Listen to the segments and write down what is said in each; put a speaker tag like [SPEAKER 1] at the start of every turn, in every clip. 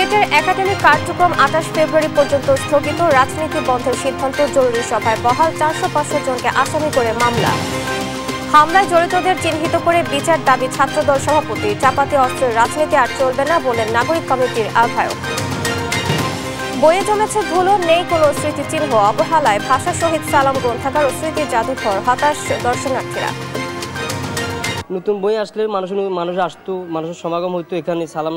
[SPEAKER 1] কুয়েটের academic কার্যক্রম 28 ফেব্রুয়ারি পর্যন্ত স্থগিত। রাজনীতি বন্ধের সিদ্ধান্ত। জরুরি সভায় বহাল। 465 জনকে আসামি করে মামলা। হামলায় জড়িতদের চিহ্নিত করে বিচার দাবি ছাত্রদল সভাপতি। চাপাতি অস্ত্রের রাজনীতি আর চলবে না বলেন নাগরিক কমিটির আহ্বায়ক। বইয়ে জমেছে ধুলো, নেই কোনো স্মৃতিচিহ্ন। অবহেলায় ভাষা শহীদ সালাম গ্রন্থাগার ও স্মৃতি জাদুঘর। হতাশ দর্শনার্থীরা।
[SPEAKER 2] নতুন বই আসলে মানুষ আসতো, মানুষের সমাগম হইতো এখানে সালাম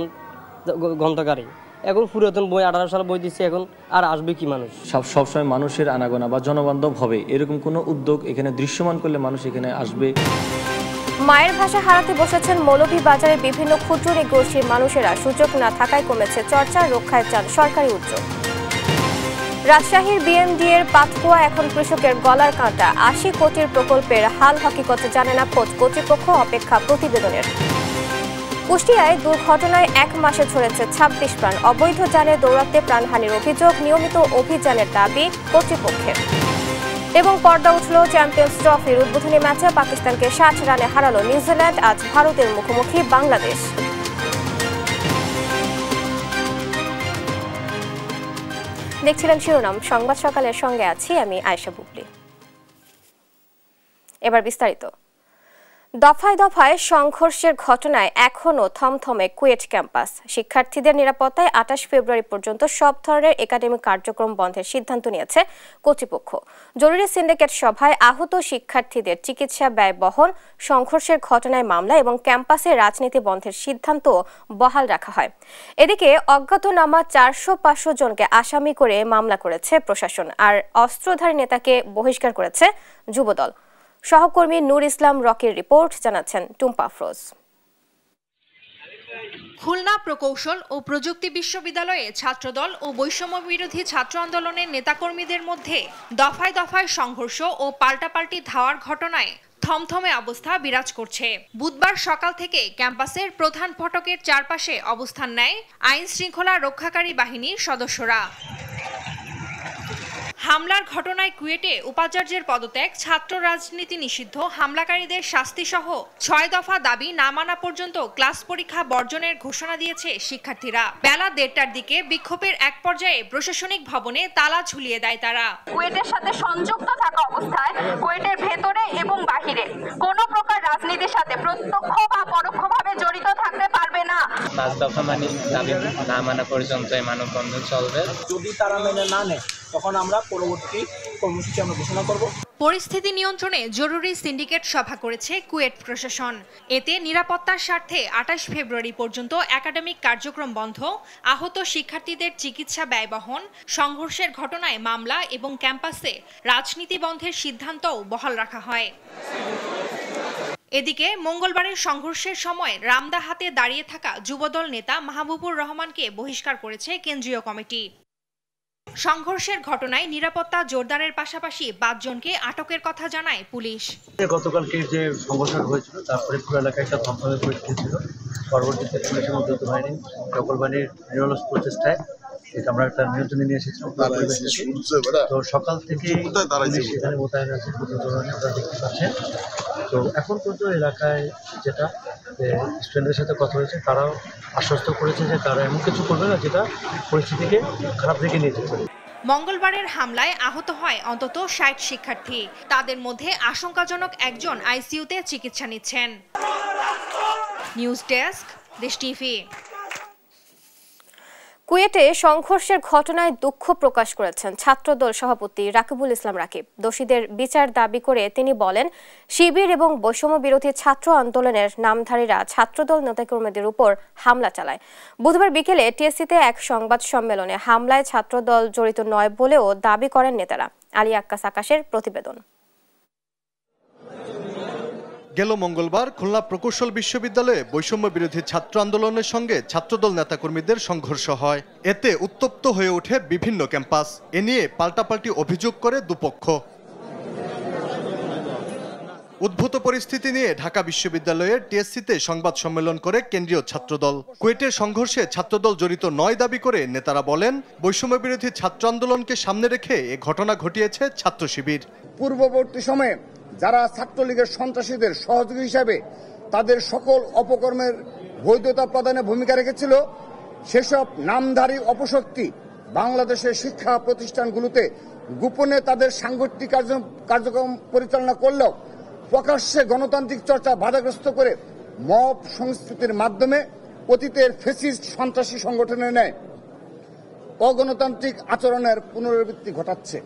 [SPEAKER 2] গ্রন্থাগারে। এখন পুরাতন বই 18 সাল বই দিচ্ছে, এখন আর আসবে কি মানুষ?
[SPEAKER 3] সবসময় মানুষের আনাগোনা বা জনবান্ধব হবে এরকম কোনো উদ্যোগ এখানে দৃশ্যমান করলে মানুষ এখানে আসবে।
[SPEAKER 1] মায়ের ভাষা হারাতে বসেছেন মৌলভীবাজারের বিভিন্ন ক্ষুদ্র গোষ্ঠীর মানুষেরা। সুযোগ না থাকায় কমেছে চর্চা। রক্ষায় চান সরকারি উদ্যোগ। রাজশাহীর বিএমডিএর পাতকুয়া এখন কৃষকের গলার কাঁটা। 80 কোটির প্রকল্পের হাল হকিকতে জানে না খোঁজ কর্তৃপক্ষ। অপেক্ষা প্রতিবেদনের। কুষ্টিয়ায় দুর্ঘটনায় 1 মাসে ঝরেছে 26 প্রাণ। অবৈধ যানে দৌড়াতে প্রাণহানির অভিযোগ। নিয়মিত অভিযানের দাবি কর্তৃপক্ষের। এবং পর্দা উঠল চ্যাম্পিয়ন্স ট্রফির উদ্বোধনী ম্যাচে। পাকিস্তানকে 60 রানে হারালো নিউজিল্যান্ড। আজ ভারতের মুখোমুখি বাংলাদেশ। দেখছিলেন শিরোনাম সংবাদ সকালের, সঙ্গে আছি আমি আয়েশা বুবলি। এবার বিস্তারিত। দফায় দফায় সংঘর্ষের ঘটনায় এখনও থমথমে কুয়েট ক্যাম্পাস। শিক্ষার্থীদের নিরাপত্তায় 28 ফেব্রুয়ারি পর্যন্ত সব ধরনের একাডেমিক কার্যক্রম বন্ধের সিদ্ধান্ত নিয়েছে কর্তৃপক্ষ। জরুরি সিন্ডিকেট সভায় আহত শিক্ষার্থীদের চিকিৎসা ব্যয় বহন, সংঘর্ষের ঘটনায় মামলা এবং ক্যাম্পাসে রাজনীতি বন্ধের সিদ্ধান্ত বহাল রাখা হয়। এদিকে অজ্ঞাতনামা 400-500 জনকে আসামি করে মামলা করেছে প্রশাসন। আর অস্ত্রধারী নেতাকে বহিষ্কার করেছে যুবদল। সহকর্মী নূর ইসলাম রকির রিপোর্ট, জানাচ্ছেন টুম্পা আফরোজ।
[SPEAKER 4] খুলনা প্রকৌশল ও প্রযুক্তি বিশ্ববিদ্যালয়ে ছাত্রদল ও বৈষম্য বিরোধী ছাত্র আন্দোলনের নেতাকর্মীদের মধ্যে দফায় দফায় সংঘর্ষ ও পাল্টাপাল্টি ধাওয়ার ঘটনায় থমথমে অবস্থা বিরাজ করছে। বুধবার সকাল থেকে ক্যাম্পাসের প্রধান ফটকের চারপাশে অবস্থান নেয় আইন শৃঙ্খলা রক্ষাকারী বাহিনীর সদস্যরা। হামলার ঘটনায় কুয়েটে উপাচার্যের পদত্যাগ, ছাত্র রাজনীতি নিষিদ্ধ, হামলাকারীদের শাস্তি সহ 6 দফা দাবি না মানা পর্যন্ত ক্লাস পরীক্ষা বর্জনের ঘোষণা দিয়েছে শিক্ষার্থীরা। বেলা 1টার দিকে বিক্ষোভের এক পর্যায়ে প্রশাসনিক ভবনে তালা ঝুলিয়ে দেয় তারা।
[SPEAKER 5] কুয়েটের সাথে সংযুক্ত থাকা অবস্থায় কুয়েটের ভেতরে এবং বাহিরে কোনো প্রকার রাজনীতির সাথে প্রত্যক্ষ বা পরোক্ষভাবে জড়িত থাকতে পারবে না।
[SPEAKER 6] 5 দফা দাবি না মানা পর্যন্ত মানববন্ধন চলবে।
[SPEAKER 7] যদি তারা মেনে না নেয় তখন আমরা পরবর্তী কর্মসূচি ঘোষণা করব।
[SPEAKER 4] পরিস্থিতি নিয়ন্ত্রণে জরুরি সিন্ডিকেট সভা করেছে কুয়েট প্রশাসন। এতে নিরাপত্তার স্বার্থে 28 ফেব্রুয়ারি পর্যন্ত একাডেমিক কার্যক্রম বন্ধ, আহত শিক্ষার্থীদের চিকিৎসা ব্যয় বহন, সংঘর্ষের ঘটনায় মামলা এবং ক্যাম্পাসে রাজনীতি বন্ধের সিদ্ধান্তও বহাল রাখা হয়। এদিকে মঙ্গলবারের সংঘর্ষের সময় রামদাহাতে দাঁড়িয়ে থাকা যুবদল নেতা মাহবুবুর রহমানকে বহিষ্কার করেছে কেন্দ্রীয় কমিটি। সংঘর্ষের ঘটনায় নিরাপত্তা জোরদারের পাশাপাশি 5 জনকে আটকের কথা জানায় পুলিশ।
[SPEAKER 8] গতকালকে যে সংঘর্ষ হয়েছিল তারপরে পুরো এলাকায় একটা থমথমে পরিস্থিতি ছিল। পরবর্তীতে পুলিশের মধ্যে বাহিনী সকল বাহিনীর নিরলস প্রচেষ্টায় আমরা একটা নিয়ন্ত্রণে নিয়ে এসেছিলাম। তো সকাল থেকে সেখানে মোতায়েন আছে, আপনারা দেখতে পাচ্ছেন। তো এখন পর্যন্ত এলাকায় যেটা স্টুডেন্টদের সাথে কথা হয়েছে, তারাও আশ্বস্ত করেছে যে তারা এমন কিছু করবে না যেটা পরিস্থিতিকে খারাপ দিকে নিয়ে যেতে পারে।
[SPEAKER 4] মঙ্গলবারের হামলায় আহত হয় অন্তত 60 শিক্ষার্থী। তাদের মধ্যে আশঙ্কাজনক একজন আইসিইউতে চিকিৎসা নিচ্ছেন। নিউজ ডেস্ক, দেশ টিভি।
[SPEAKER 1] কুয়েটে সংঘর্ষের ঘটনায় দুঃখ প্রকাশ করেছেন ছাত্রদল সভাপতি রাকিবুল ইসলাম রাকিব। দোষীদের বিচার দাবি করে তিনি বলেন, শিবির এবং বৈষম্য বিরোধী ছাত্র আন্দোলনের নামধারীরা ছাত্রদল নেতাকর্মীদের উপর হামলা চালায়। বুধবার বিকেলে টিএসসিতে এক সংবাদ সম্মেলনে হামলায় ছাত্রদল জড়িত নয় বলেও দাবি করেন নেতারা। আলী আক্কাস আকাশের প্রতিবেদন।
[SPEAKER 9] গেল মঙ্গলবার খুলনা প্রকৌশল বিশ্ববিদ্যালয়ে বৈষম্য বিরোধী ছাত্র আন্দোলনের সঙ্গে ছাত্রদল নেতাকর্মীদের সংঘর্ষ হয়। এতে উত্তপ্ত হয়ে ওঠে বিভিন্ন ক্যাম্পাস। এ নিয়ে পাল্টাপাল্টি অভিযোগ করে দুপক্ষ। উদ্ভূত পরিস্থিতি নিয়ে ঢাকা বিশ্ববিদ্যালয়ের টিএসসিতে সংবাদ সম্মেলন করে কেন্দ্রীয় ছাত্রদল। কুয়েটের সংঘর্ষে ছাত্রদল জড়িত নয় দাবি করে নেতারা বলেন, বৈষম্য বিরোধী ছাত্র আন্দোলনকে সামনে রেখে এ ঘটনা ঘটিয়েছে ছাত্র শিবির।
[SPEAKER 10] পূর্ববর্তী সময়ে যারা ছাত্রলীগের সন্ত্রাসীদের সহযোগী হিসাবে তাদের সকল অপকর্মের বৈধতা প্রদানে ভূমিকা রেখেছিল, সেসব নামধারী অপশক্তি বাংলাদেশের শিক্ষা প্রতিষ্ঠানগুলোতে গোপনে তাদের সাংগঠনিক কার্যক্রম পরিচালনা করলেও প্রকাশ্যে গণতান্ত্রিক চর্চা বাধাগ্রস্ত করে মব সংস্কৃতির মাধ্যমে অতীতের ফ্যাসিস্ট সন্ত্রাসী সংগঠনের ন্যায় অগণতান্ত্রিক আচরণের পুনরাবৃত্তি ঘটাচ্ছে।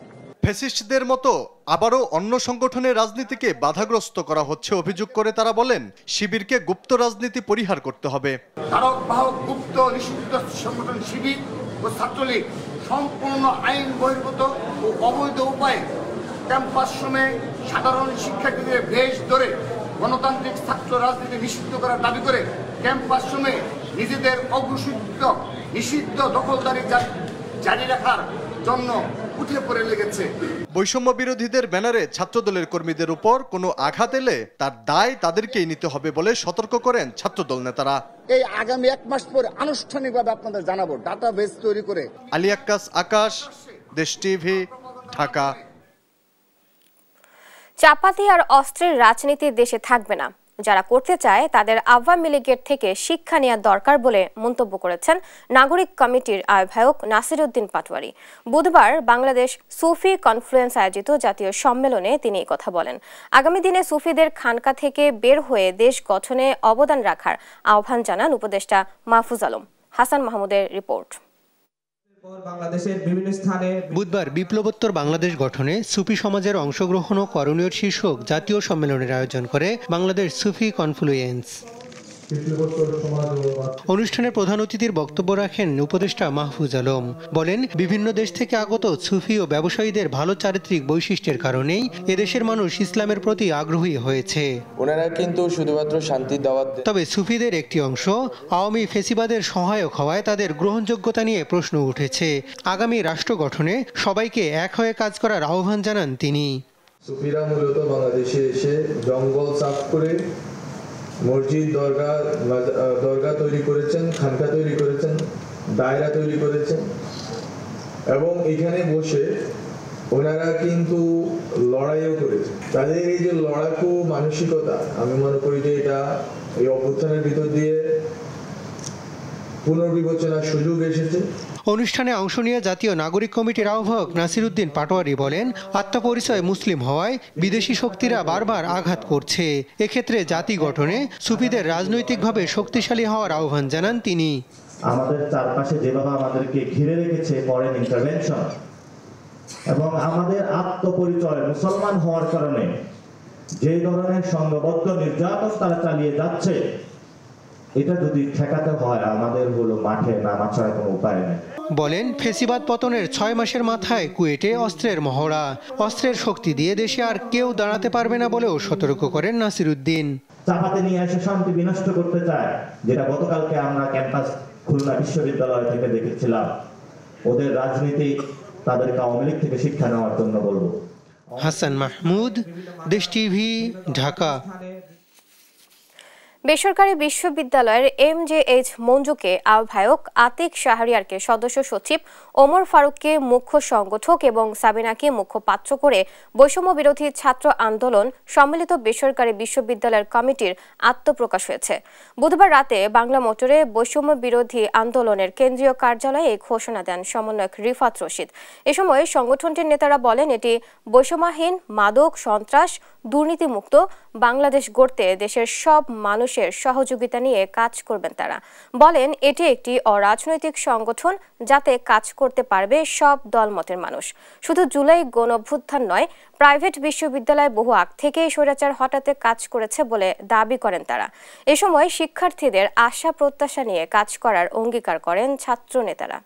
[SPEAKER 9] ফ্যাসিস্টদের মতো আবারও অন্য সংগঠনের রাজনীতিকে বাধাগ্রস্ত করা হচ্ছে অভিযোগ করে তারা বলেন, শিবিরকে গুপ্ত রাজনীতি পরিহার করতে হবে।
[SPEAKER 10] ধারক বাহক গুপ্ত নিষিদ্ধ সংগঠন শিবির ও ছাত্রলীগ সম্পূর্ণ আইন বহির্ভূত ও অবৈধ উপায়ে ক্যাম্পাস সময়ে সাধারণ শিক্ষার্থীদের বেশ ধরে গণতান্ত্রিক ছাত্র রাজনীতি নিষিদ্ধ করার দাবি করে ক্যাম্পাস সময়ে নিজেদের অগ্রসূচিত নিষিদ্ধ দখলদারি জারি রাখার জন্য উঠে পড়ে লেগেছে।
[SPEAKER 9] বৈষম্য বিরোধীদের ব্যানারে ছাত্রদলের কর্মীদের উপর কোনো আঘাত এলে তার দায় তাদেরকেই নিতে হবে বলে সতর্ক করেন ছাত্রদল নেতারা।
[SPEAKER 10] এই আগামী 1 মাস পরে আনুষ্ঠানিকভাবে আপনাদের জানাবো, ডাটাবেস তৈরি করে।
[SPEAKER 9] আলী আক্কাস, আকাশ, দেশ টিভি, ঢাকা।
[SPEAKER 1] চাপাতি আর অস্ত্রের রাজনীতি দেশে থাকবে না। যারা করতে চায় তাদের আওয়ামী লীগের থেকে শিক্ষা নেওয়া দরকার বলে মন্তব্য করেছেন নাগরিক কমিটির আহ্বায়ক নাসিরউদ্দিন পাটোয়ারি। বুধবার বাংলাদেশ সুফি কনফ্লুয়েন্স আয়োজিত জাতীয় সম্মেলনে তিনি এই কথা বলেন। আগামী দিনে সুফিদের খানকা থেকে বের হয়ে দেশ গঠনে অবদান রাখার আহ্বান জানান উপদেষ্টা মাহফুজ আলম। হাসান মাহমুদের রিপোর্ট।
[SPEAKER 11] বুধবার বিপ্লবোত্তর বাংলাদেশ গঠনে সুফি সমাজের অংশগ্রহণ ও করণীয় শীর্ষক জাতীয় সম্মেলনের আয়োজন করে বাংলাদেশ সুফি কনফ্লুয়েন্স। অনুষ্ঠানে প্রধান অতিথির বক্তব্য রাখেন উপদেষ্টা মাহফুজ আলম। বলেন, বিভিন্ন দেশ থেকে আগত সুফি ও ব্যবসায়ীদের ভালো চারিত্রিক বৈশিষ্ট্যের কারণেই এদেশের মানুষ ইসলামের প্রতি আগ্রহী হয়েছে।
[SPEAKER 12] ওনারা কিন্তু শুধুমাত্র শান্তি দাওয়াত।
[SPEAKER 11] তবে সুফিদের একটি অংশ আওয়ামী ফেসিবাদের সহায়ক হওয়ায় তাদের গ্রহণযোগ্যতা নিয়ে প্রশ্ন উঠেছে। আগামী রাষ্ট্র গঠনে সবাইকে এক হয়ে কাজ করার আহ্বান জানান তিনি।
[SPEAKER 12] সুফিরা মূলত বাংলাদেশে এসে জঙ্গল সাফ করে মসজিদ, দরগা তৈরি করেছেন, খানকা তৈরি করেছেন, দায়রা তৈরি করেছেন এবং এখানে বসে ওনারা কিন্তু লড়াইও করেছেন। তাদের এই যে লড়াকু মানসিকতা, আমি মনে করি যে এটা এই অভ্যুত্থানের ভিতর দিয়ে পুনর্বিবেচনার সুযোগ এসেছে।
[SPEAKER 11] অনুষ্ঠানে অংশ নিয়ে জাতীয় নাগরিক কমিটির আহ্বায়ক নাসিরউদ্দিন পাটোয়ারি বলেন, আত্মপরিচয় মুসলিম হওয়ায় বিদেশি শক্তিরা বারবার আঘাত করছে। এক্ষেত্রে জাতি গঠনে সুফিদের রাজনৈতিকভাবে শক্তিশালী হওয়ার আহ্বান জানান তিনি।
[SPEAKER 13] আমাদের চারপাশে যেভাবে আমাদেরকে ঘিরে রেখেছে ফরেন ইন্টারভেনশন এবং আমাদের আত্মপরিচয় মুসলমান হওয়ার কারণে যে ধরনের সংঘবদ্ধ নির্যাতন তারা চালিয়ে যাচ্ছে, এটা যদি ঠেকাতে হয় আমাদের হলো মাঠে নামা ছাড়া কোনো উপায় নেই।
[SPEAKER 11] বলেন, ফেসিবাদ পতনের 6 মাসের মাথায় কুয়েটে অস্ত্রের মহড়া। অস্ত্রের শক্তি দিয়ে দেশে আর কেউ দাঁড়াতে পারবে না বলেও সতর্ক করেন নাসিরউদ্দিন।
[SPEAKER 13] চাপাতে নিয়ে এসে শান্তি বিনষ্ট করতে চায়, যেটা গতকালকে আমরা ক্যাম্পাস খুলনা বিশ্ববিদ্যালয় থেকে দেখেছিলাম। ওদের রাজনীতি তাদেরকে আওয়ামী লীগ থেকে শিক্ষা নেওয়ার জন্য বলবো।
[SPEAKER 11] হাসান মাহমুদ, দেশ টিভি, ঢাকা।
[SPEAKER 1] বেসরকারি বিশ্ববিদ্যালয়ের MJH মঞ্জুকে আহ্বায়ক আতিক শাহরিয়ারকে সদস্য সচিব, ওমর ফারুককে মুখ্য সংগঠক এবং সাবিনাকে মুখপাত্র করে বৈষম্য বিরোধী ছাত্র আন্দোলন সম্মিলিত বেসরকারি বিশ্ববিদ্যালয়ের কমিটির আত্মপ্রকাশ হয়েছে। বুধবার রাতে বাংলা মোটরে বৈষম্য বিরোধী আন্দোলনের কেন্দ্রীয় কার্যালয়ে এই ঘোষণা দেন সমন্বয়ক রিফাত রশিদ। এ সময় সংগঠনটির নেতারা বলেন, এটি বৈষম্যহীন, মাদক, সন্ত্রাস, দুর্নীতিমুক্ত বাংলাদেশ গড়তে দেশের সব মানুষের সহযোগিতা নিয়ে কাজ করবেন তারা। বলেন, এটি একটি অরাজনৈতিক সংগঠন যাতে কাজ করতে পারবে সব দলমতের মানুষ। শুধু জুলাই গণঅভ্যুত্থান নয়, প্রাইভেট বিশ্ববিদ্যালয় বহু আগ থেকেই স্বৈরাচার হটাতে কাজ করেছে বলে দাবি করেন তারা। এ সময় শিক্ষার্থীদের আশা প্রত্যাশা নিয়ে কাজ করার অঙ্গীকার করেন ছাত্র নেতারা।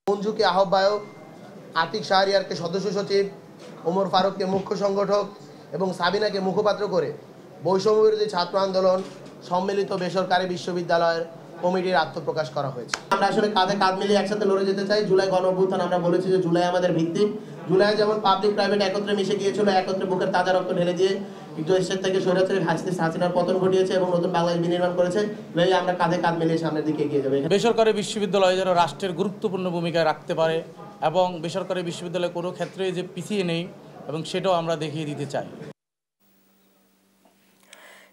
[SPEAKER 14] মঞ্জুকে আহ্বায়ক, আতিক শাহরিয়ারকে সদস্য সচিব, ওমর ফারুককে মুখ্য সংগঠক এবং সাবিনাকে মুখপাত্র করে বৈষম্য বিরোধী ছাত্র আন্দোলন সম্মিলিত বেসরকারি বিশ্ববিদ্যালয়ের কমিটির আত্মপ্রকাশ করা হয়েছে। আমরা আসলে কাঁধে কাঁধ মিলিয়ে একসাথে লড়ে যেতে চাই। জুলাই গণঅভ্যুত্থান, আমরা বলেছি যে জুলাই আমাদের ভিত্তি। জুলাই যেমন পাবলিক প্রাইভেট একত্রে মিশে গিয়েছিল, একত্রে বুকের তাজা রক্ত ঢেলে দিয়ে দেশের থেকে স্বৈরাচারী হাসিনার পতন ঘটিয়েছে এবং নতুন বাংলাদেশ বিনির্মাণ করেছে। এই আমরা কাঁধে কাঁধ মিলিয়ে সামনের দিকে এগিয়ে যাবে।
[SPEAKER 15] বেসরকারি বিশ্ববিদ্যালয় যেন রাষ্ট্রের গুরুত্বপূর্ণ ভূমিকা রাখতে পারে এবং বেসরকারি বিশ্ববিদ্যালয় কোনো ক্ষেত্রে যে পিছিয়ে নেই এবং সেটাও আমরা দেখিয়ে দিতে চাই।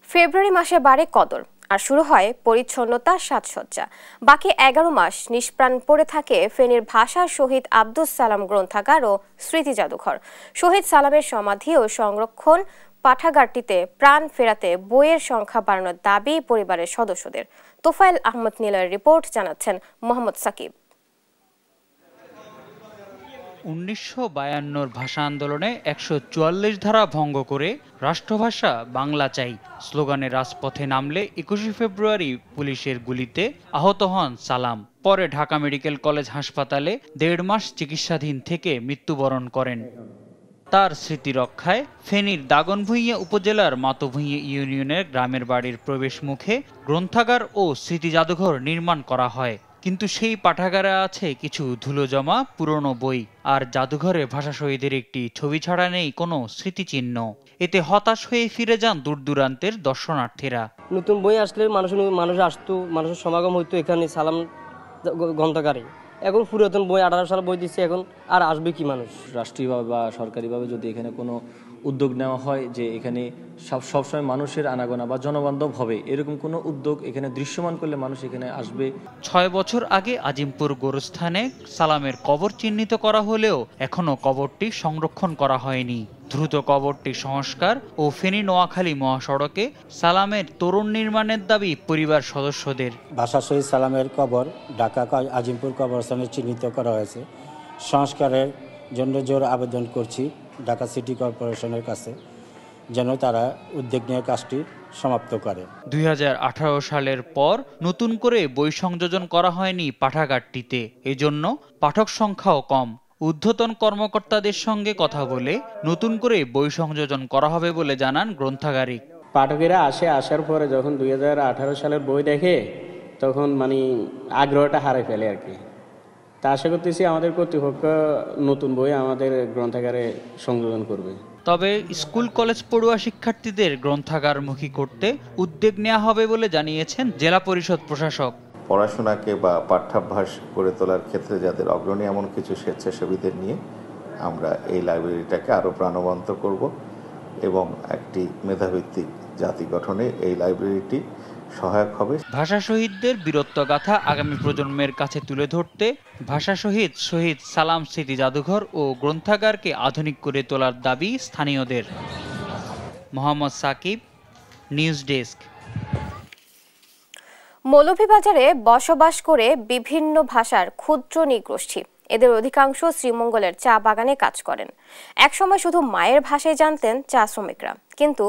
[SPEAKER 1] ফেব্রুয়ারি মাসে বাড়ে কদর, আর শুরু হয় পরিচ্ছন্নতা সাজসজ্জা। বাকি 11 মাস নিষ্প্রাণ পড়ে থাকে ফেনীর ভাষা শহীদ আব্দুস সালাম গ্রন্থাগার ও স্মৃতি জাদুঘর। শহীদ সালামের সমাধি ও সংরক্ষণ পাঠাগারটিতে প্রাণ ফেরাতে বইয়ের সংখ্যা বাড়ানোর দাবি পরিবারের সদস্যদের। তোফায়েল আহমদ নীলয়ের রিপোর্ট, জানাচ্ছেন মোহাম্মদ সাকিব।
[SPEAKER 16] 1952 ভাষা আন্দোলনে 144 ধারা ভঙ্গ করে রাষ্ট্রভাষা বাংলা চাই স্লোগানে রাজপথে নামলে 21 ফেব্রুয়ারি পুলিশের গুলিতে আহত হন সালাম। পরে ঢাকা মেডিকেল কলেজ হাসপাতালে 1.5 মাস চিকিৎসাধীন থেকে মৃত্যুবরণ করেন। তার স্মৃতি রক্ষায় ফেনীর দাগনভূঞা উপজেলার মাতভূঞা ইউনিয়নের গ্রামের বাড়ির প্রবেশ মুখে গ্রন্থাগার ও স্মৃতি জাদুঘর নির্মাণ করা হয়। কিন্তু সেই পাঠাগারে আছে কিছু ধুলো জমা পুরনো বই, আর জাদুঘরে ভাষা শহীদের একটি ছবি ছাড়া নেই কোনো স্মৃতিচিহ্ন। এতে হতাশ হয়ে ফিরে যান দূর দূরান্তের দর্শনার্থীরা।
[SPEAKER 2] নতুন বই আসলে মানুষ আসতো, মানুষের সমাগম হইতো এখানে সালাম গ্রন্থাগারে। এখন পুরাতন বই 18 সাল বই দিচ্ছে, এখন আর আসবে কি মানুষ?
[SPEAKER 3] রাষ্ট্রীয়ভাবে বা সরকারিভাবে যদি এখানে কোনো উদ্যোগ নেওয়া হয় যে এখানে সবসময় মানুষের আনাগোনা বা জনবান্ধব হবে, এরকম কোনো উদ্যোগ এখানে দৃশ্যমান করলে মানুষ এখানে আসবে।
[SPEAKER 16] 6 বছর আগে আজিমপুর গোরস্থানে সালামের কবর চিহ্নিত করা হলেও এখনো কবরটি সংরক্ষণ করা হয়নি। দ্রুত কবরটি সংস্কার ও ফেনী নোয়াখালী মহাসড়কে সালামের তরুণ নির্মাণের দাবি পরিবার সদস্যদের।
[SPEAKER 17] ভাষা শহীদ সালামের কবর ঢাকা আজিমপুর কবরস্থানে চিহ্নিত করা হয়েছে। সংস্কারের জন্য জোর আবেদন করছি ঢাকা সিটি কর্পোরেশনের কাছে, যেন তারা উদ্যোগ নিয়ে কাজটি সমাপ্ত করে।
[SPEAKER 16] 2018 সালের পর নতুন করে বই সংযোজন করা হয়নি পাঠাগারটিতে, এজন্য পাঠক সংখ্যাও কম। ঊর্ধ্বতন কর্মকর্তাদের সঙ্গে কথা বলে নতুন করে বই সংযোজন করা হবে বলে জানান গ্রন্থাগারিক।
[SPEAKER 18] পাঠকেরা আসার পরে যখন 2018 সালের বই দেখে তখন আগ্রহটা হারাই ফেলে আর কি। তা আশা করতেছি আমাদের কর্তৃপক্ষ নতুন বই আমাদের গ্রন্থাগারে সংযোজন করবে।
[SPEAKER 16] তবে স্কুল কলেজ পড়ুয়া শিক্ষার্থীদের গ্রন্থাগারমুখী করতে উদ্যোগ নেওয়া হবে বলে জানিয়েছেন জেলা পরিষদ প্রশাসক।
[SPEAKER 19] পড়াশোনাকে বা পাঠ্যাভ্যাস গড়ে তোলার ক্ষেত্রে যাদের অগ্রণী এমন কিছু স্বেচ্ছাসেবীদের নিয়ে আমরা এই লাইব্রেরিটাকে আরও প্রাণবন্ত করব এবং একটি মেধাভিত্তিক জাতি গঠনে এই লাইব্রেরিটি সহায়ক হবে।
[SPEAKER 16] ভাষা শহীদদের বীরত্বগাথা আগামী প্রজন্মের কাছে তুলে ধরতে ভাষা শহীদ সালাম স্মৃতি জাদুঘর ও গ্রন্থাগারকে আধুনিক করে তোলার দাবি স্থানীয়দের। Mohammad Sakib, news desk.
[SPEAKER 1] মৌলভীবাজারে বসবাস করে বিভিন্ন ভাষার ক্ষুদ্র নৃগোষ্ঠী, এদের অধিকাংশ শ্রীমঙ্গলের চা বাগানে কাজ করেন। একসময় শুধু মায়ের ভাষায় জানতেন চা শ্রমিকরা, কিন্তু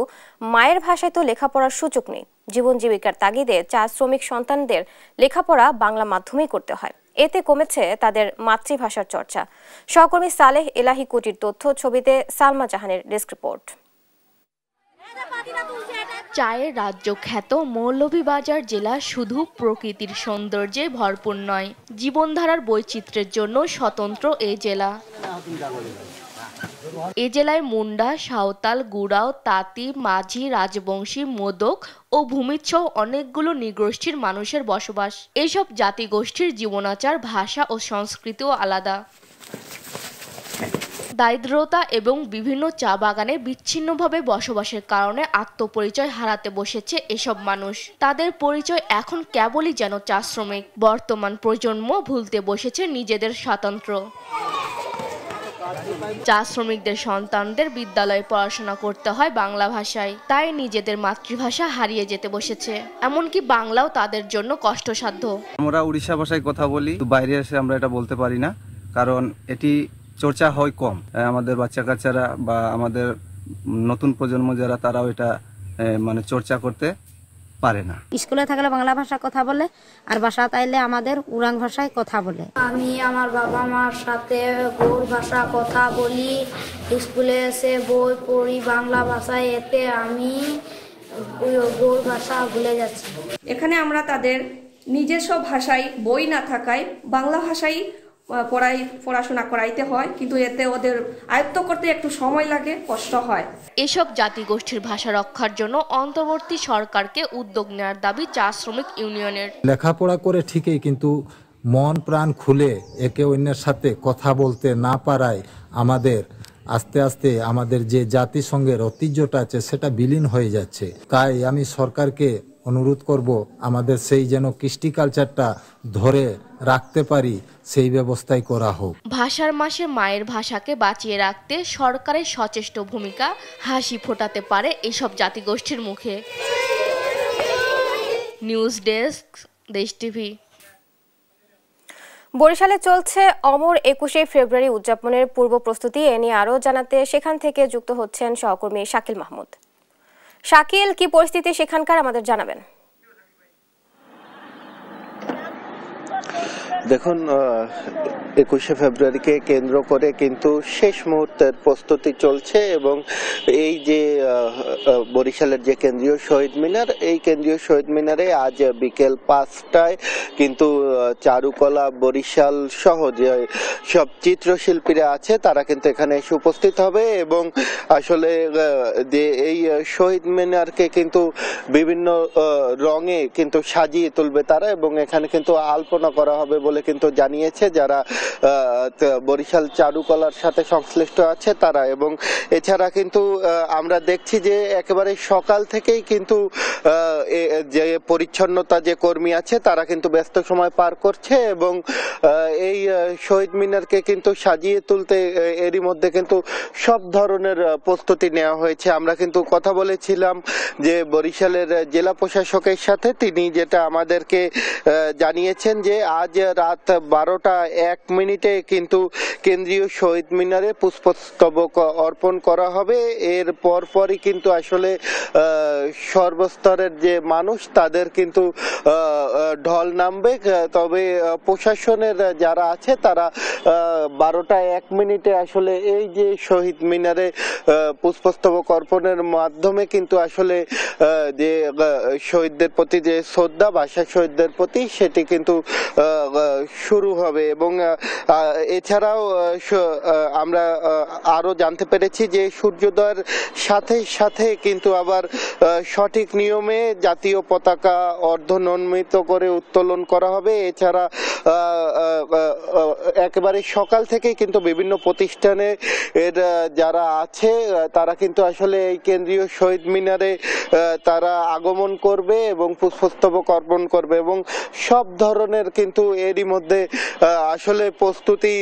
[SPEAKER 1] মায়ের ভাষায় তো লেখাপড়ার সুযোগ নেই। জীবন জীবিকার তাগিদে চা শ্রমিক সন্তানদের লেখাপড়া বাংলা মাধ্যমেই করতে হয়। এতে কমেছে তাদের মাতৃভাষার চর্চা। সহকর্মী সালেহ এলাহি কোটির তথ্য, ছবিতে সালমা জাহানের ডেস্ক রিপোর্ট।
[SPEAKER 20] চায়ের রাজ্য খ্যাত মৌলভীবাজার জেলা শুধু প্রকৃতির সৌন্দর্যে ভরপুর নয়, জীবনধারার বৈচিত্র্যের জন্য স্বতন্ত্র এই জেলা। এ জেলায় মুন্ডা, সাঁওতাল, গুড়াও, তাঁতি, মাঝি, রাজবংশী, মোদক ও ভূমিজ সহ অনেকগুলো নৃগোষ্ঠীর মানুষের বসবাস। এইসব জাতিগোষ্ঠীর জীবনাচার, ভাষা ও সংস্কৃতিও আলাদা। দারিদ্রতা এবং বিভিন্ন চা বাগানে বিচ্ছিন্নভাবে বসবাসের কারণে আত্মপরিচয় হারাতে বসেছে এসব মানুষ। তাদের পরিচয় এখন কেবলই যেন চা শ্রমিক। বর্তমান প্রজন্ম ভুলতে বসেছে নিজেদের স্বাতন্ত্র্য। চা শ্রমিকদের সন্তানদের বিদ্যালয়ে পড়াশোনা করতে হয় বাংলা ভাষায়, তাই নিজেদের মাতৃভাষা হারিয়ে যেতে বসেছে। এমনকি বাংলাও তাদের জন্য কষ্টসাধ্য।
[SPEAKER 21] আমরা উড়িষ্যা ভাষায় কথা বলি, বাইরে এসে আমরা এটা বলতে পারি না, কারণ এটি চর্চা হয় কম। আমাদের বাচ্চা কাচ্চারা বা আমাদের নতুন প্রজন্ম যারা, তারাও এটা চর্চা করতে পারে না।
[SPEAKER 22] স্কুলে থাকলে বাংলা ভাষা কথা বলে, আর বাসা তাইলে আমাদের উড়াং ভাষায় কথা বলে। আমি আমার বাবা মার সাথে গৌড় ভাষা কথা বলি, স্কুলে এসে বই পড়ি বাংলা ভাষায়, এতে আমি গৌড় ভাষা ভুলে যাচ্ছি।
[SPEAKER 23] এখানে আমরা তাদের নিজস্ব ভাষায় বই না থাকায় বাংলা ভাষায় পড়াশোনা করাইতে হয়, কিন্তু এতে ওদের আয়ত্ত করতে একটু সময় লাগে, কষ্ট হয়।
[SPEAKER 20] এসব জাতিগোষ্ঠীর ভাষা রক্ষার জন্য অন্তর্বর্তী সরকারকে উদ্যোগ নেওয়ার দাবি চা শ্রমিক ইউনিয়নের।
[SPEAKER 24] লেখাপড়া করে ঠিকই, কিন্তু মন প্রাণ খুলে একে অন্যের সাথে কথা বলতে না পারায় আমাদের আস্তে আস্তে আমাদের যে জাতিসংঘের ঐতিহ্যটা আছে সেটা বিলীন হয়ে যাচ্ছে। তাই আমি সরকারকে অনুরোধ করব আমাদের সেই যেন কৃষ্টি কালচারটা ধরে রাখতে পারি সেই ব্যবস্থাই করা হোক।
[SPEAKER 20] ভাষার মাসে মায়ের ভাষাকে বাঁচিয়ে রাখতে সরকারের সচেষ্ট ভূমিকা হাসি ফোটাতে পারে এসব জাতিগোষ্ঠীর মুখে। নিউজ ডেস্ক, দেশ টিভি।
[SPEAKER 1] বরিশালে চলছে অমর 21শে ফেব্রুয়ারি উদযাপনের পূর্ব প্রস্তুতি। এ নিয়ে আরও জানাতে সেখান থেকে যুক্ত হচ্ছেন সহকর্মী শাকিল মাহমুদ। শাকিল, কি পরিস্থিতি সেখানকার আমাদের জানাবেন।
[SPEAKER 5] দেখুন, 21শে ফেব্রুয়ারিকে কেন্দ্র করে কিন্তু শেষ মুহূর্তের প্রস্তুতি চলছে এবং এই যে বরিশালের যে কেন্দ্রীয় শহীদ মিনার, এই কেন্দ্রীয় শহীদ মিনারে আজ বিকেল 5টায় কিন্তু চারুকলা বরিশাল সহ যে সব চিত্রশিল্পীরা আছে তারা কিন্তু এখানে এসে উপস্থিত হবে এবং আসলে যে এই শহীদ মিনারকে কিন্তু বিভিন্ন রঙে কিন্তু সাজিয়ে তুলবে তারা এবং এখানে কিন্তু আলপনা করা হবে বলে কিন্তু জানিয়েছে যারা বরিশাল চারুকলার সাথে সংশ্লিষ্ট আছে তারা। এবং এছাড়া কিন্তু আমরা দেখছি যে একেবারে সকাল থেকেই কিন্তু যে পরিচ্ছন্নতা যে কর্মী আছে তারা কিন্তু ব্যস্ত সময় পার করছে এবং এই শহীদ মিনারকে কিন্তু সাজিয়ে তুলতে এরই মধ্যে কিন্তু সব ধরনের প্রস্তুতি নেওয়া হয়েছে। আমরা কিন্তু কথা বলেছিলাম যে বরিশালের জেলা প্রশাসকের সাথে, তিনি যেটা আমাদেরকে জানিয়েছেন যে আজ রাত 12:01 কিন্তু কেন্দ্রীয় শহীদ মিনারে পুষ্পস্তবক অর্পণ করা হবে। এর পরপরই কিন্তু আসলে সর্বস্তরের যে মানুষ তাদের কিন্তু ঢল নামবে। তবে প্রশাসনের যারা আছে তারা 12:01 আসলে এই যে শহীদ মিনারে পুষ্পস্তবক অর্পণের মাধ্যমে কিন্তু আসলে যে শহীদদের প্রতি যে শ্রদ্ধা, ভাষা শহীদদের প্রতি, সেটি কিন্তু শুরু হবে। এবং এছাড়াও আমরা আরো জানতে পেরেছি যে সূর্যোদয়ের সাথে সাথে কিন্তু আবার সঠিক নিয়মে জাতীয় পতাকা অর্ধনমিত করে উত্তোলন করা হবে। এছাড়া একেবারে সকাল থেকে কিন্তু বিভিন্ন প্রতিষ্ঠানে এর যারা আছে তারা কিন্তু আসলে এই কেন্দ্রীয় শহীদ মিনারে তারা আগমন করবে এবং পুষ্পস্তবক অর্পণ করবে এবং সব ধরনের কিন্তু এরই মধ্যে আসলে প্রস্তুতি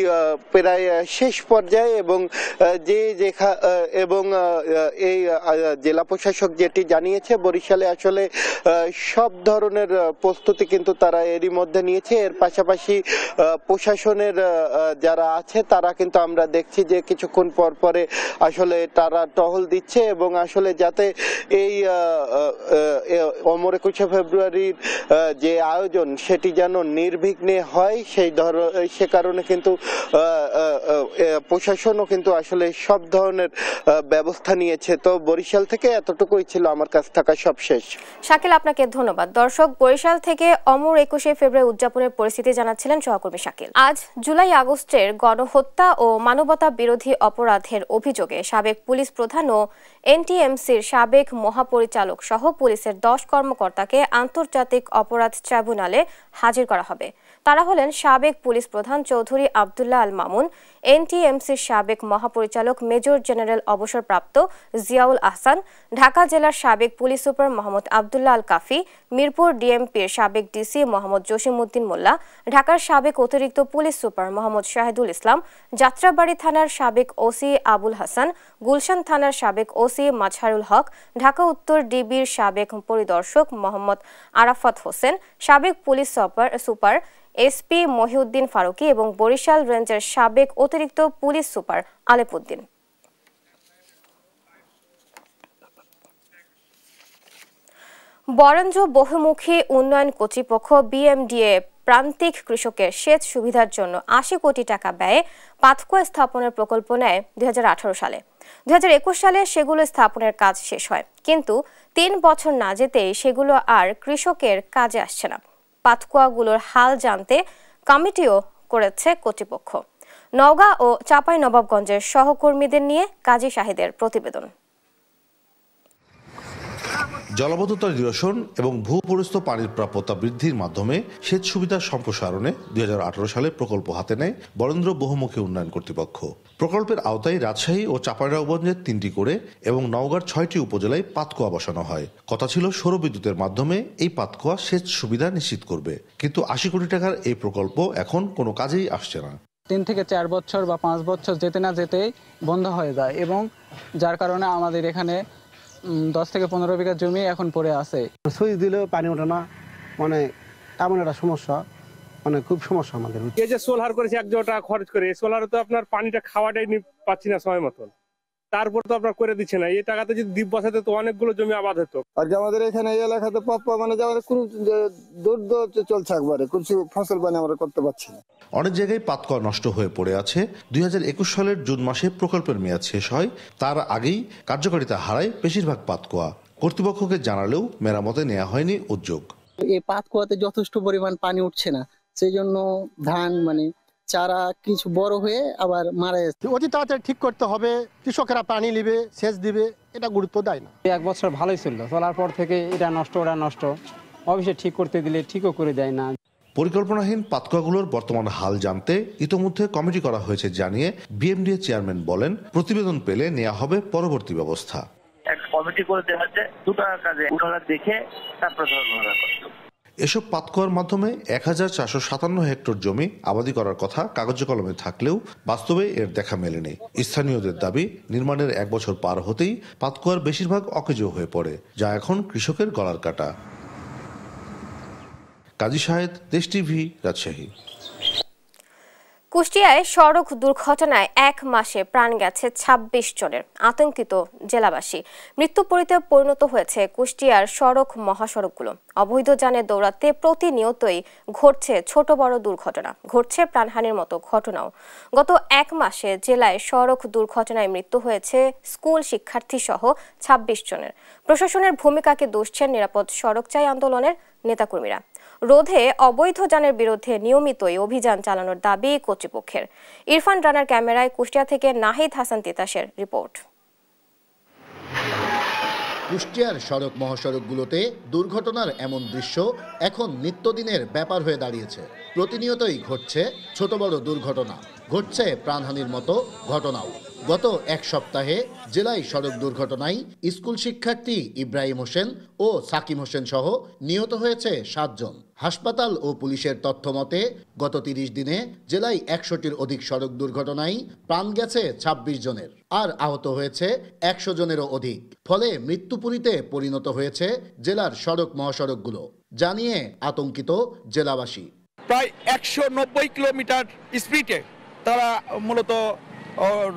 [SPEAKER 5] প্রায় শেষ পর্যায়ে। এবং এবং এই জেলা প্রশাসক যেটি জানিয়েছে, বরিশালে আসলে সব ধরনের প্রস্তুতি কিন্তু তারা এরই মধ্যে নিয়েছে। এর পাশাপাশি প্রশাসনের যারা আছে তারা কিন্তু আমরা দেখছি যে কিছুক্ষণ পর পরে আসলে তারা টহল দিচ্ছে এবং আসলে যাতে এই অমর 21শে ফেব্রুয়ারির যে আয়োজন সেটি যেন নির্বিঘ্নে হয় সে কারণে কিন্তু প্রশাসনও কিন্তু আসলে সব ধরনের ব্যবস্থা নিয়েছে। তো বরিশাল থেকে এতটুকুই ছিল আমার কাছ থাকা সব শেষ।
[SPEAKER 1] শাকিল, আপনাকে ধন্যবাদ। দর্শক, বরিশাল থেকে অমর 21শে ফেব্রুয়ারি উদযাপনের পরিস্থিতি জানাচ্ছিলেন সহকর্মী শাকিল। আজ জুলাই আগস্টের গণহত্যা ও মানবতা বিরোধী অপরাধের অভিযোগে সাবেক পুলিশ প্রধান ও এনটিএমসির সাবেক মহাপরিচালক সহ পুলিশের 10 কর্মকর্তাকে আন্তর্জাতিক অপরাধ ট্রাইব্যুনালে হাজির করা হবে। তারা হলেন সাবেক পুলিশ প্রধান চৌধুরী আব্দুল্লাহ আল মামুন, এনটিএমসির সাবেক মহাপরিচালক মেজর জেনারেল অবসরপ্রাপ্ত জিয়াউল আহসান, ঢাকা জেলার সাবেক পুলিশ সুপার মোহাম্মদ আব্দুল্লাহ আল কাফি, মিরপুর ডিএমপির সাবেক ডিসি মোহাম্মদ জসিমউদ্দিন মোল্লা, ঢাকার সাবেক অতিরিক্ত পুলিশ সুপার মোহাম্মদ শাহিদুল ইসলাম, যাত্রাবাড়ি থানার সাবেক ওসি আবুল হাসান, গুলশান থানার সাবেক ওসি মাজহারুল হক, ঢাকা উত্তর ডিবির সাবেক পরিদর্শক মোহাম্মদ আরাফাত হোসেন, সাবেক police super SP Mohiuddin Faruqi এবং বরিশাল রেঞ্জের সাবেক অতিরিক্ত পুলিশ সুপার আলেপুদ্দিন। বরেন্দ্র বহুমুখী উন্নয়ন কর্তৃপক্ষ বিএমডিএ প্রান্তিক কৃষকের সেচ সুবিধার জন্য ৮০ কোটি টাকা ব্যয়ে পাতকুয়া স্থাপনের প্রকল্প নেয় 2018 সালে। 2021 সালে সেগুলো স্থাপনের কাজ শেষ হয়, কিন্তু 3 বছর না যেতেই সেগুলো আর কৃষকের কাজে আসছে না। পাতকুয়াগুলোর হাল জানতে কমিটিও করেছে কর্তৃপক্ষ। নওগাঁ ও চাঁপাইনবাবগঞ্জের সহকর্মীদের নিয়ে কাজী শাহিদের প্রতিবেদন।
[SPEAKER 4] জলাবদ্ধতা নিরসন এবং ভূপরিস্থ পানির প্রাপ্যতা বৃদ্ধির মাধ্যমে সেচ সুবিধার সম্প্রসারণে 2018 সালে প্রকল্প হাতে নেয় বরেন্দ্র বহুমুখী উন্নয়ন কর্তৃপক্ষ। প্রকল্পের আওতায় রাজশাহী ও চাঁপাইনবাবগঞ্জের 3টি করে এবং নওগাঁর 6টি উপজেলায় পাতকুয়া বসানো হয়। কথা ছিল সৌরবিদ্যুতের মাধ্যমে এই পাতকুয়া সেচ সুবিধা নিশ্চিত করবে, কিন্তু 80 কোটি টাকার এই প্রকল্প এখন কোনো কাজেই আসছে না।
[SPEAKER 6] 3 থেকে 4 বছর বা 5 বছর যেতে না যেতেই বন্ধ হয়ে যায় এবং যার কারণে আমাদের এখানে 10 থেকে 15 বিঘা জমি এখন পড়ে আছে।
[SPEAKER 7] সুইচ দিলেও পানি ওঠে না, মানে এমন একটা সমস্যা, মানে খুব সমস্যা আমাদের।
[SPEAKER 8] এই যে সোলার করেছে 1 কোটি টাকা খরচ করে, সোলারে তো আপনার পানিটা খাওয়াটাই পাচ্ছি না সময় মতন, তারপর তো আপনার করে দিচ্ছে না। এই টাকাতে যদি দ্বীপ বসাতে তো অনেকগুলো জমি আবাদ হতো।
[SPEAKER 7] আর আমাদের এখানে এই এলাকাতে মানে খুব দূর চলছে, একবারে কিছু ফসল পানি আমরা করতে পারছি না।
[SPEAKER 4] অনেক জায়গায় পাতকুয়া নষ্ট হয়ে পড়ে আছে। 2021 সালের জুন মাসে প্রকল্পের মেয়াদ শেষ হয়, তার আগেই কার্যকারিতা হারায় বেশিরভাগ পাতকুয়া। কর্তৃপক্ষকে জানালেও মেরামতে নেওয়া হয়নি উদ্যোগ।
[SPEAKER 6] এই পাতকুয়াতে যথেষ্ট পরিমাণ পানি উঠছে না, সেই জন্য ধান মানে চারা কিছু বড় হয়ে আবার মারা যাচ্ছে।
[SPEAKER 7] অতি তাড়াতাড়ি ঠিক করতে হবে, কৃষকেরা পানি নেবে, সেচ দিবে, এটা গুরুত্ব দেয় না।
[SPEAKER 6] 1 বছর ভালোই ছিল, চলার পর থেকে এটা নষ্ট ওটা নষ্ট, অবশ্যই ঠিক করতে দিলে ঠিকও করে দেয় না।
[SPEAKER 4] পরিকল্পনাহীন পাতকুয়াগুলোর বর্তমান হাল জানতে ইতোমধ্যে কমিটি করা হয়েছে জানিয়ে বিএমডিএ চেয়ারম্যান বলেন, প্রতিবেদন পেলে নেওয়া হবে পরবর্তী ব্যবস্থা।
[SPEAKER 25] একটা কমিটি করে দেওয়া হচ্ছে, দুটো কাজে উঠালা দেখে তারপর
[SPEAKER 4] এসব পাতকুয়ার মাধ্যমে 1457 হেক্টর জমি আবাদি করার কথা কাগজে কলমে থাকলেও বাস্তবে এর দেখা মেলেনি। স্থানীয়দের দাবি, নির্মাণের 1 বছর পার হতেই পাতকুয়ার বেশিরভাগ অকেজো হয়ে পড়ে, যা এখন কৃষকের গলার কাটা। কাজী শাহেদ, দেশ টিভি, রাজশাহী।
[SPEAKER 1] কুষ্টিয়ায় সড়ক দুর্ঘটনায় 1 মাসে প্রাণ গেছে 26 জনের, আতঙ্কিত জেলাবাসী। মৃত্যুপরিতে পরিণত হয়েছে কুষ্টিয়ার সড়ক মহাসড়কগুলো। অবৈধ যানে দৌড়াতে প্রতিনিয়তই ঘটছে ছোট বড় দুর্ঘটনা, ঘটছে প্রাণহানির মতো ঘটনাও। গত 1 মাসে জেলায় সড়ক দুর্ঘটনায় মৃত্যু হয়েছে স্কুল শিক্ষার্থী সহ 26 জনের। প্রশাসনের ভূমিকাকে দুষছেন নিরাপদ সড়ক চাই আন্দোলনের নেতাকর্মীরা। রোধে অবৈধ যানের বিরুদ্ধে নিয়মিতই অভিযান চালানোর দাবি কর্তৃপক্ষের। ইরফান রানার ক্যামেরায় কুষ্টিয়া থেকে নাহিদ হাসান তিতাসের রিপোর্ট।
[SPEAKER 26] কুষ্টিয়ার সড়ক মহাসড়কগুলোতে দুর্ঘটনার এমন দৃশ্য এখন নিত্যদিনের ব্যাপার হয়ে দাঁড়িয়েছে। প্রতিনিয়তই ঘটছে ছোট বড় দুর্ঘটনা, ঘটছে প্রাণহানির মতো ঘটনাও। গত 1 সপ্তাহে জেলায় সড়ক দুর্ঘটনায় স্কুল শিক্ষার্থী ইব্রাহিম হোসেন ও সাকিম হোসেন সহ নিহত হয়েছে 7 জন। হাসপাতাল ও পুলিশের তথ্য মতে গত 30 দিনে জেলায় 100টির অধিক সড়ক দুর্ঘটনায় প্রাণ গেছে 26 জনের, আর আহত হয়েছে 100 জনেরও অধিক। ফলে মৃত্যুপুরীতে পরিণত হয়েছে জেলার সড়ক মহাসড়কগুলো, জানিয়ে আতঙ্কিত জেলাবাসী।
[SPEAKER 27] প্রায় 190 কিলোমিটার স্পিডে তারা মূলত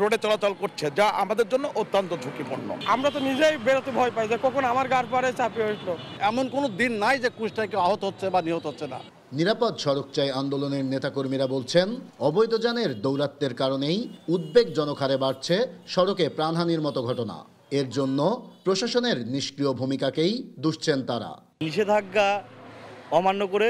[SPEAKER 27] রোডে চলাচল করছে, যা আমাদের জন্য অত্যন্ত ঝুঁকিপূর্ণ।
[SPEAKER 8] আমরা তো নিজেই বেরোতে ভয় পাই যে কখন আমার গাড় পারে চাপিয়ে উঠলো।
[SPEAKER 7] এমন কোনো দিন নাই যে কুষ্টিয়ায় কেউ আহত হচ্ছে বা নিহত হচ্ছে না।
[SPEAKER 26] নিরাপদ সড়ক চাই আন্দোলনের নেতাকর্মীরা বলছেন, অবৈধ যানের দৌরাত্ম্যের কারণেই উদ্বেগজনক হারে বাড়ছে সড়কে প্রাণহানির মতো ঘটনা। এর জন্য প্রশাসনের নিষ্ক্রিয় ভূমিকাকেই দুষছেন তারা।
[SPEAKER 28] নিষেধাজ্ঞা অমান্য করে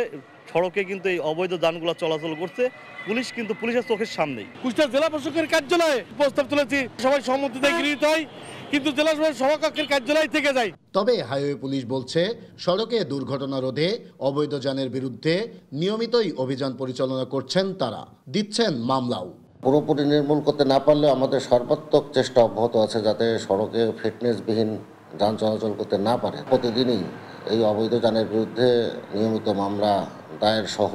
[SPEAKER 28] সড়কে কিন্তু এই অবৈধ যানগুলো চলাচল করছে, পুলিশ কিন্তু পুলিশের চোখের সামনেই।
[SPEAKER 8] কুষ্টিয়া জেলা প্রশাসকের কার্যালয়ে প্রস্তাব তুলেছি, সবাই সম্মতিতে গৃহীত হয়, কিন্তু জেলা সভাকক্ষের কার্যালয় থেকে যায়।
[SPEAKER 26] তবে হাইওয়ে পুলিশ বলছে, সড়কে দুর্ঘটনা রোধে অবৈধ যানের বিরুদ্ধে নিয়মিতই অভিযান পরিচালনা করছেন তারা, দিচ্ছেন মামলাও।
[SPEAKER 29] পুরোপুরি নির্মূল করতে না পারলেও আমাদের সর্বাত্মক চেষ্টা অব্যাহত আছে যাতে সড়কে ফিটনেসবিহীন যান চলাচল করতে না পারে। প্রতিদিনই এই অবৈধ যানের বিরুদ্ধে নিয়মিত মামলা দায়ের সহ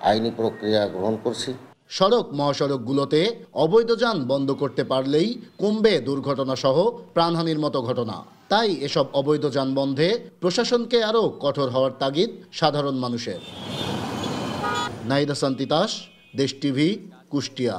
[SPEAKER 29] আইনি প্রক্রিয়া গ্রহণ করছি।
[SPEAKER 26] সড়ক মহাসড়কগুলোতে অবৈধ যান বন্ধ করতে পারলেই কমবে দুর্ঘটনা সহ প্রাণহানির মতো ঘটনা। তাই এসব অবৈধ যান বন্ধে প্রশাসনকে আরও কঠোর হওয়ার তাগিদ সাধারণ মানুষের। নাহিদ হাসান তিতাস, দেশ টিভি, কুষ্টিয়া।